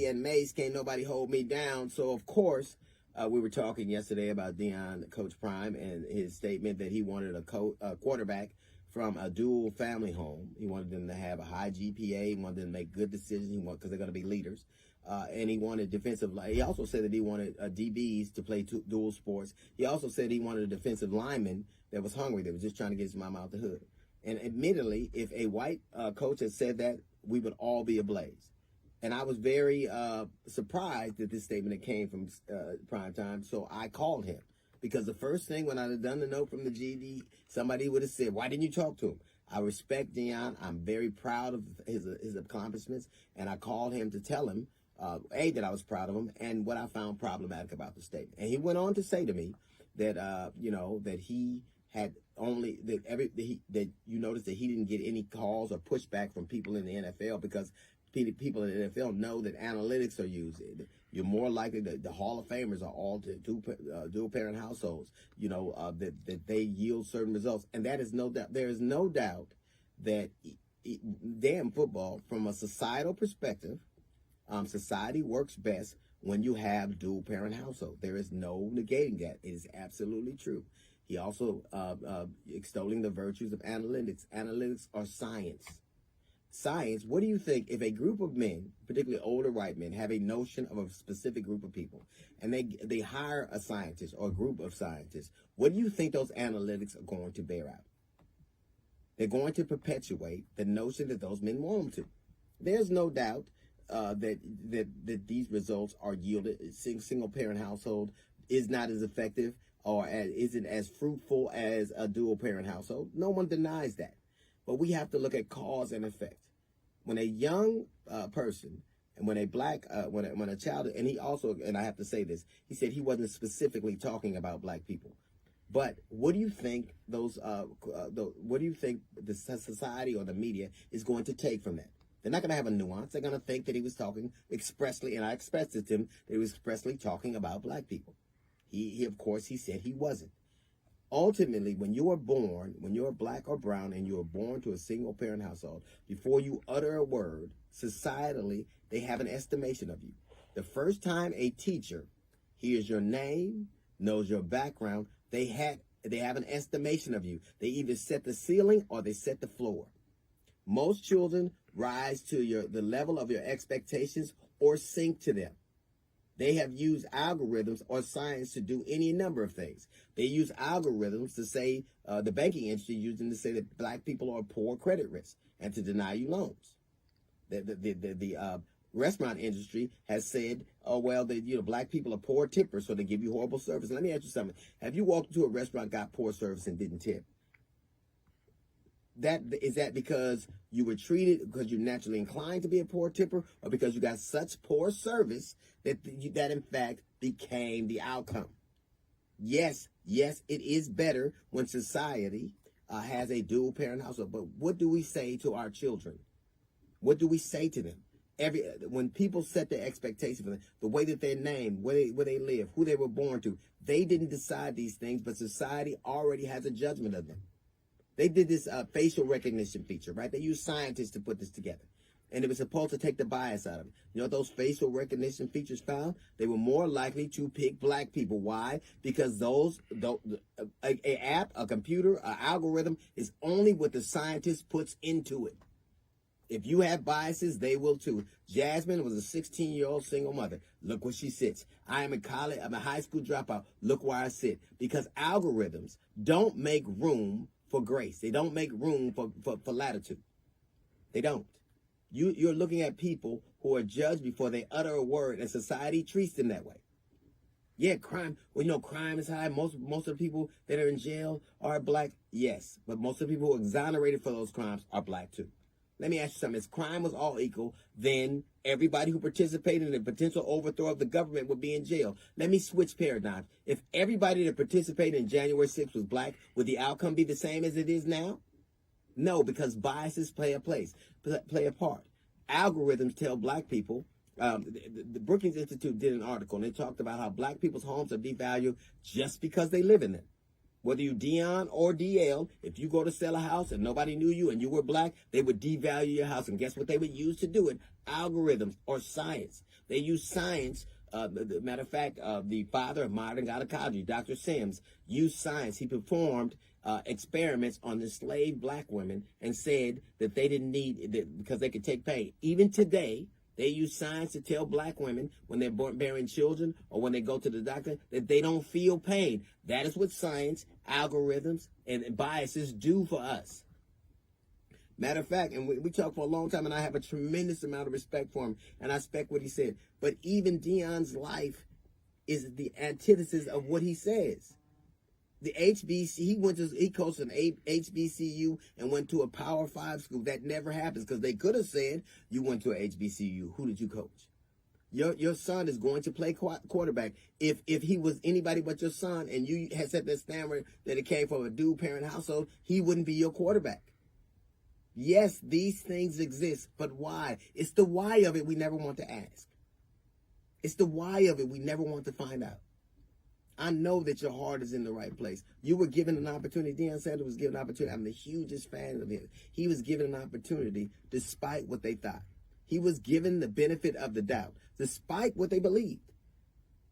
me and Mace, can't nobody hold me down. So, of course, we were talking yesterday about Deion, Coach Prime, and his statement that he wanted a quarterback from a dual family home. He wanted them to have a high GPA. He wanted them to make good decisions because they're going to be leaders. And he wanted defensive. He also said that he wanted DBs to play dual sports. He also said he wanted a defensive lineman that was hungry, that was just trying to get his mom out the hood. And admittedly, if a white coach had said that, we would all be ablaze. And I was very surprised that this statement that came from Prime Time. So I called him, because the first thing when I had done the note from the GD, somebody would have said, "Why didn't you talk to him?" I respect Deion. I'm very proud of his accomplishments, and I called him to tell him that I was proud of him and what I found problematic about the statement. And he went on to say to me that that he had only that you noticed that he didn't get any calls or pushback from people in the NFL, because people in the NFL know that analytics are used. You're more likely that the Hall of Famers are all dual parent households, that they yield certain results. And that is no doubt. There is no doubt that damn football, from a societal perspective, society works best when you have dual parent household. There is no negating that. It is absolutely true. He also extolling the virtues of analytics. Analytics are science. Science, what do you think if a group of men, particularly older white men, have a notion of a specific group of people, and they hire a scientist or a group of scientists? What do you think those analytics are going to bear out? They're going to perpetuate the notion that those men want them to. There's no doubt that these results are yielded. Single parent household is not as effective or isn't as fruitful as a dual parent household. No one denies that. But we have to look at cause and effect. When a young person, and when a black, when a child, and he also, and I have to say this, he said he wasn't specifically talking about black people. But what do you think what do you think the society or the media is going to take from that? They're not going to have a nuance. They're going to think that he was talking expressly, and I expressed it to him, that he was expressly talking about black people. He of course, he said he wasn't. Ultimately, when you are born, when you're black or brown and you are born to a single parent household, before you utter a word, societally, they have an estimation of you. The first time a teacher hears your name, knows your background, they have an estimation of you. They either set the ceiling or they set the floor. Most children rise to the level of your expectations or sink to them. They have used algorithms or science to do any number of things. They use algorithms to say, the banking industry used them to say that black people are poor credit risk and to deny you loans. The restaurant industry has said, oh, well, black people are poor tippers, so they give you horrible service. Let me ask you something. Have you walked into a restaurant, got poor service, and didn't tip? Is that because you were treated, because you're naturally inclined to be a poor tipper, or because you got such poor service that in fact became the outcome? Yes, it is better when society has a dual parent household. But what do we say to our children? What do we say to them? When people set their expectations for them, the way that they're named, where they live, who they were born to, they didn't decide these things, but society already has a judgment of them. They did this facial recognition feature, right? They used scientists to put this together. And it was supposed to take the bias out of it. You know what those facial recognition features found? They were more likely to pick black people. Why? Because an app, a computer, an algorithm is only what the scientist puts into it. If you have biases, they will too. Jasmine was a 16-year-old single mother. Look where she sits. I am in college. I'm a high school dropout. Look where I sit. Because algorithms don't make room for grace. They don't make room for latitude. They don't. You're looking at people who are judged before they utter a word, and society treats them that way. Yeah, crime. Well, crime is high. Most of the people that are in jail are black. Yes, but most of the people who are exonerated for those crimes are black too. Let me ask you something. If crime was all equal, then everybody who participated in the potential overthrow of the government would be in jail. Let me switch paradigms. If everybody that participated in January 6th was black, would the outcome be the same as it is now? No, because biases play a part. Algorithms tell black people, the Brookings Institute did an article, and they talked about how black people's homes are devalued just because they live in them. Whether you Deion or DL, if you go to sell a house and nobody knew you and you were black, they would devalue your house. And guess what they would use to do it? Algorithms or science. They use science. Matter of fact, the father of modern gynecology, Dr. Sims, used science. He performed experiments on enslaved black women and said that they didn't need it because they could take pain. Even today, they use science to tell black women when they're bearing children or when they go to the doctor that they don't feel pain. That is what science, algorithms, and biases do for us. Matter of fact, and we talked for a long time, and I have a tremendous amount of respect for him, and I respect what he said. But even Deion's life is the antithesis of what he says. The HBC, he coached an HBCU and went to a Power 5 school. That never happens because they could have said, you went to an HBCU. Who did you coach? Your son is going to play quarterback. If he was anybody but your son and you had set that standard that it came from a dual parent household, he wouldn't be your quarterback. Yes, these things exist, but why? It's the why of it we never want to ask. It's the why of it we never want to find out. I know that your heart is in the right place. You were given an opportunity. Deion Sanders was given an opportunity. I'm the hugest fan of him. He was given an opportunity despite what they thought. He was given the benefit of the doubt, despite what they believed.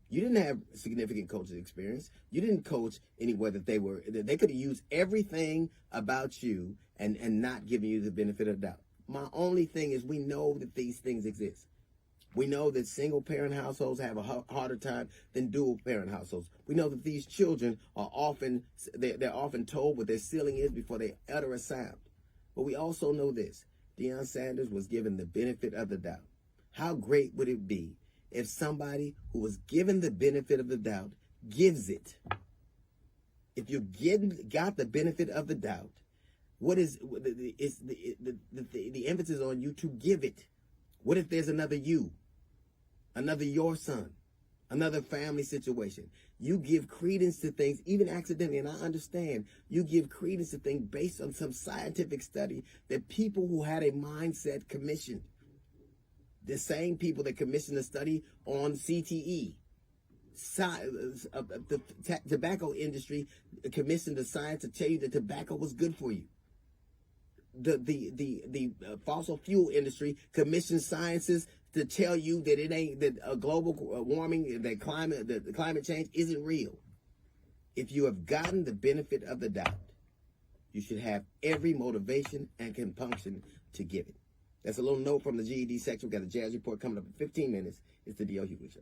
You didn't have significant coaching experience. You didn't coach anywhere that they could have used everything about you and not giving you the benefit of the doubt. My only thing is we know that these things exist. We know that single-parent households have a harder time than dual-parent households. We know that these children are they're often told what their ceiling is before they utter a sound. But we also know this. Deion Sanders was given the benefit of the doubt. How great would it be if somebody who was given the benefit of the doubt gives it? If you got the benefit of the doubt, what is the emphasis on you to give it? What if there's another you? Another your son, another family situation. You give credence to things, even accidentally, and I understand, you give credence to things based on some scientific study that people who had a mindset commissioned. The same people that commissioned a study on CTE. The tobacco industry commissioned the science to tell you that tobacco was good for you. The fossil fuel industry commissioned sciences to tell you that it ain't, that global warming, that the climate change isn't real. If you have gotten the benefit of the doubt, you should have every motivation and compunction to give it. That's a little note from the GED section. We've got a jazz report coming up in 15 minutes. It's the D.L. Hughley Show.